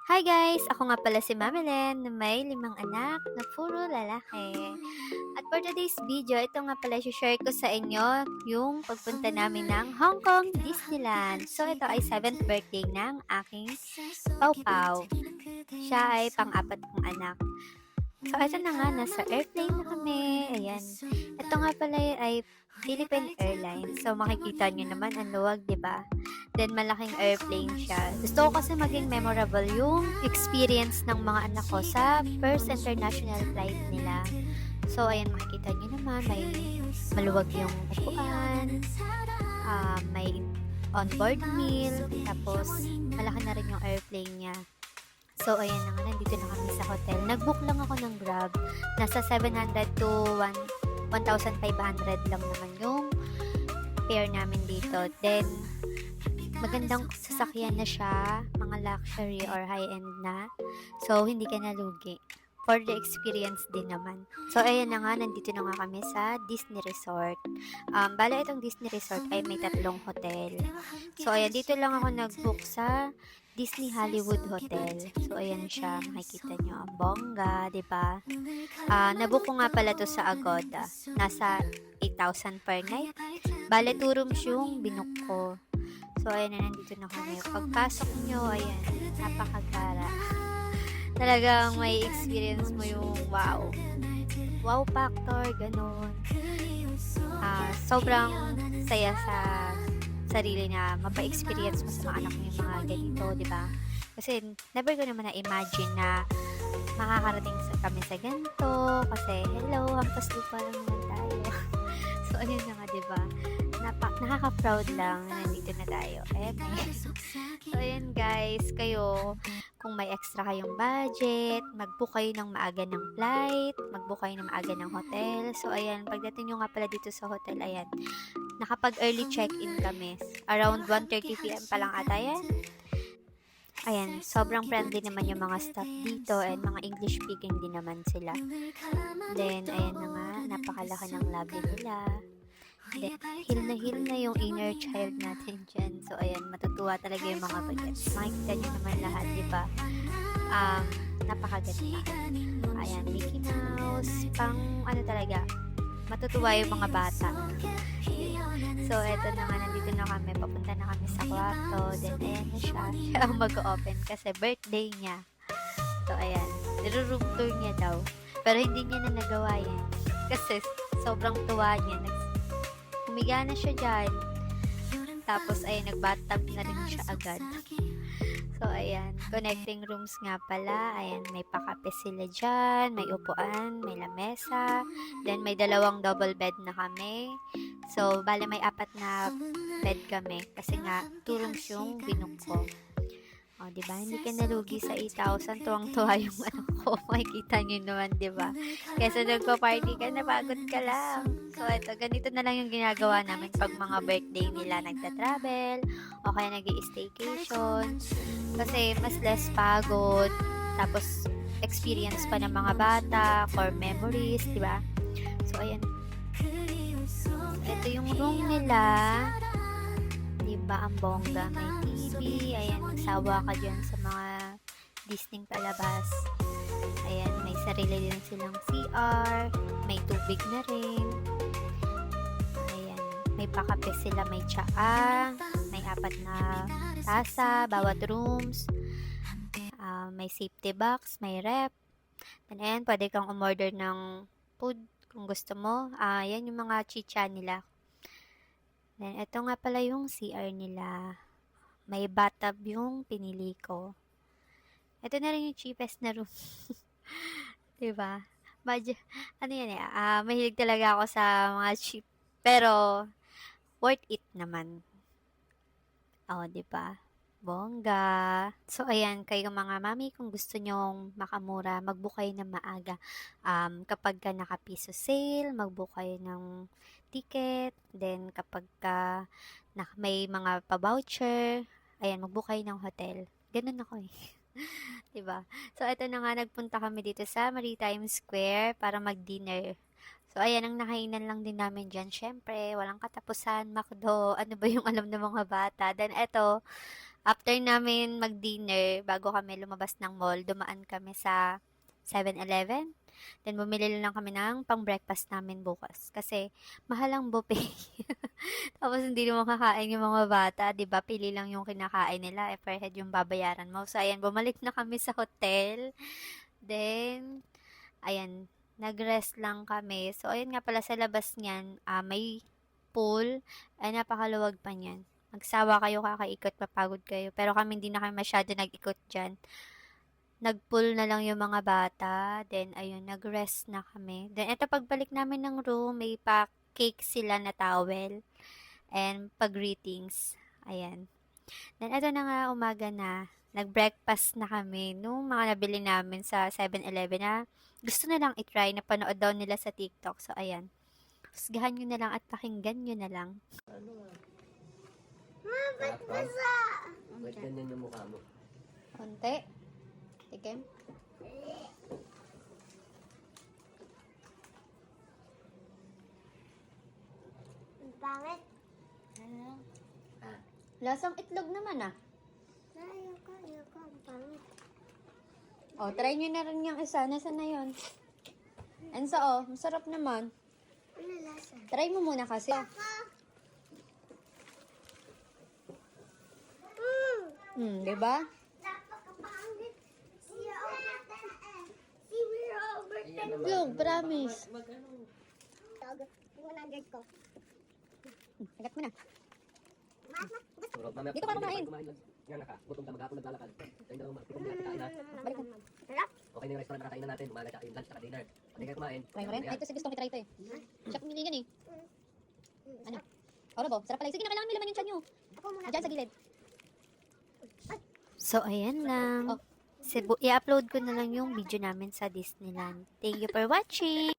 Hi guys! Ako nga pala si Mamilen na may 5 anak na puro lalaki. At for today's video, ito nga pala share ko sa inyo yung pagpunta namin ng Hong Kong Disneyland. So ito ay 7th birthday ng aking Pau Pau. Siya ay pang-apat kong anak. So ito na nga, nasa airplane na kami. Ayan. Ito nga pala ay Philippine Airlines. So makikita nyo naman ang luwag, 'di ba? Then malaking airplane siya. Gusto ko kasi maging memorable yung experience ng mga anak ko sa first international flight nila. So ayan, makikita nyo naman may maluwag yung upuan, may onboard meal, tapos malaki na rin yung airplane niya. So, ayan na nga, nandito na kami sa hotel. Nag-book lang ako ng Grab. Nasa 700 to 1,500 lang naman yung fare namin dito. Then, magandang sasakyan na siya, mga luxury or high-end na. So, hindi ka nalugi. For the experience din naman. So, ayan na nga, nandito na nga kami sa Disney Resort. Bale, itong Disney Resort ay may 3 hotel. So, ayan, dito lang ako nag-book sa Disney Hollywood Hotel. So, ayan siya. Makikita nyo ang bongga, di ba? Nabook ko nga pala to sa Agoda. Nasa 8,000 per night. Bale, 2 rooms yung binook ko. So, ayan na, nandito na kami. Pagpasok nyo, ayan, napakagara. Talagang may experience mo yung wow. Wow factor, ganun. Sobrang saya sa sarili na mapa-experience mo sa mga anak mo yung mga ganito, di ba? Kasi never ko naman na-imagine na makakarating kami sa ganito. Kasi hello, hampas lupa lang naman tayo. So, ayun na nga, di ba? Nakaka-proud lang na nandito na tayo. So, ayan guys, kayo, kung may extra kayong budget, mag-book kayo ng maaga ng flight, mag-book kayo ng maaga ng hotel. So, ayan, pagdating nyo nga pala dito sa hotel, ayan, nakapag-early check-in kami. Around 1:30 p.m. pa lang ata yan. Ayan, sobrang friendly naman yung mga staff dito and mga English speaking din naman sila. Then, ayan na nga, napakalaki ng lobby nila. Then, heal na yung inner child natin dyan. So, ayan, matutuwa talaga yung mga bagets. Makikita nyo naman lahat, di ba? Napakaganda. Ayan, Mickey Mouse, pang ano talaga, matutuwa yung mga bata. So, eto na nga, nandito na kami. Papunta na kami sa kwarto. Then, ayan na siya. Siya ang mag-open kasi birthday niya. So, ayan. Niro-room tour niya daw. Pero hindi niya na nagawa yan. Kasi sobrang tuwa niya. Humiga na siya dyan. Tapos, ayan, nag-bathtub na rin siya agad. So, ayan. Connecting rooms nga pala. Ayan, may pakape sila dyan. May upuan, may lamesa. Then, may 2 double bed na kami. So, bale may 4 na bed kami. Kasi nga, 2 rooms yung binook ko. O, diba? Hindi ka nalugi sa 8,000. Tuwang-tuwa yung anak ko. Makikita nyo naman, diba? Kesa nagpa-party ka, napagod ka lang. So, eto, ganito na lang yung ginagawa namin pag mga birthday nila nagta-travel o kaya nag-i-staycation. Kasi mas less pagod. Tapos, experience pa ng mga bata, core memories, diba? So, ayan. Ito yung room nila. Diba, ang bongga. May TV. Ayan, magsawa ka dyan sa mga Disney palabas. Ayan, may sarili din silang CR. May tubig na rin. Ayan, may pakape sila. May tsaa. May 4 na tasa. Bawat rooms. May safety box. May rep. And ayan, pwede kang umorder ng food kung gusto mo. Yan yung mga chicha nila. Then, ito nga pala yung CR nila. May bathtub yung pinili ko. Ito na rin yung cheapest na room. Diba? Ano yan eh, mahilig talaga ako sa mga cheap. Pero, worth it naman. Oh, diba? Bongga. So, ayan, kayo mga mami, kung gusto nyong makamura, mag-book kayo ng maaga. Kapag ka naka-piso sale, mag-book kayo ng ticket. Then, kapag ka may mga pa-voucher, ayan, mag-book kayo ng hotel. Ganun ako eh. Diba? So, ito na nga, nagpunta kami dito sa Maritime Square para mag-dinner. So, ayan, ang nakainan lang din namin dyan. Syempre, walang katapusan, McDo, ano ba yung alam ng mga bata. Then, eto, After namin mag-dinner, bago kami lumabas ng mall, dumaan kami sa 7-Eleven. Then, bumili lang kami ng pang-breakfast namin bukas. Kasi, mahal ang buffet. Tapos, hindi naman kakain yung mga bata. 'Di ba pili lang yung kinakain nila. Per head yung babayaran mo. So, ayan, bumalik na kami sa hotel. Then, ayan, nag-rest lang kami. So, ayan nga pala sa labas niyan, may pool. Ay, napakaluwag pa niyan. Magsawa kayo kakaikot, mapagod kayo. Pero kami hindi na kami masyado nag-ikot dyan. Nag-pool na lang yung mga bata. Then, ayun, nag-rest na kami. Then, eto pagbalik namin ng room, may pa-cake sila na towel. And pag-greetings. Ayan. Then, eto na nga, umaga na. Nag-breakfast na kami nung mga nabili namin sa 7-Eleven na gusto na lang itry na panood daw nila sa TikTok. So, ayan. Husgahan nyo na lang at pakinggan nyo na lang. Ba't basa? Ba't ganyan yung mukha mo? Konti. Tikim. Ang pangit. Lasang itlog naman ah. Ayoko. Ang pangit. O, try nyo na rin yung isa. Nasaan na yun? Enzo, oh, masarap naman. Ano lasa? Try mo muna kasi. Di ba? Napakapangit. Si Robert. Si Robert. Yung, promise. Tawag. 100 ko. Sagat mo na. Surot, mamaya. Dito ka kumain. Yan naka. Gutom ka maghapon naglalakad. Tayo na lang. Gutom ka kakain na. Balik na. Sarap. Okay na yung restaurant na kakain na natin. Umaga tsaka yung lunch tsaka dinner. Pwede kayo kumain. Try mo rin? Ay, ito si gustong itry ito eh. Siya pumili yan eh. Ano? Oro bo, sarap pala. Sige na, kailangan may laman yung tiyan nyo. Ako muna. Diyan sa gilid. So, ayan lang. I-upload ko na lang yung video namin sa Disneyland. Thank you for watching!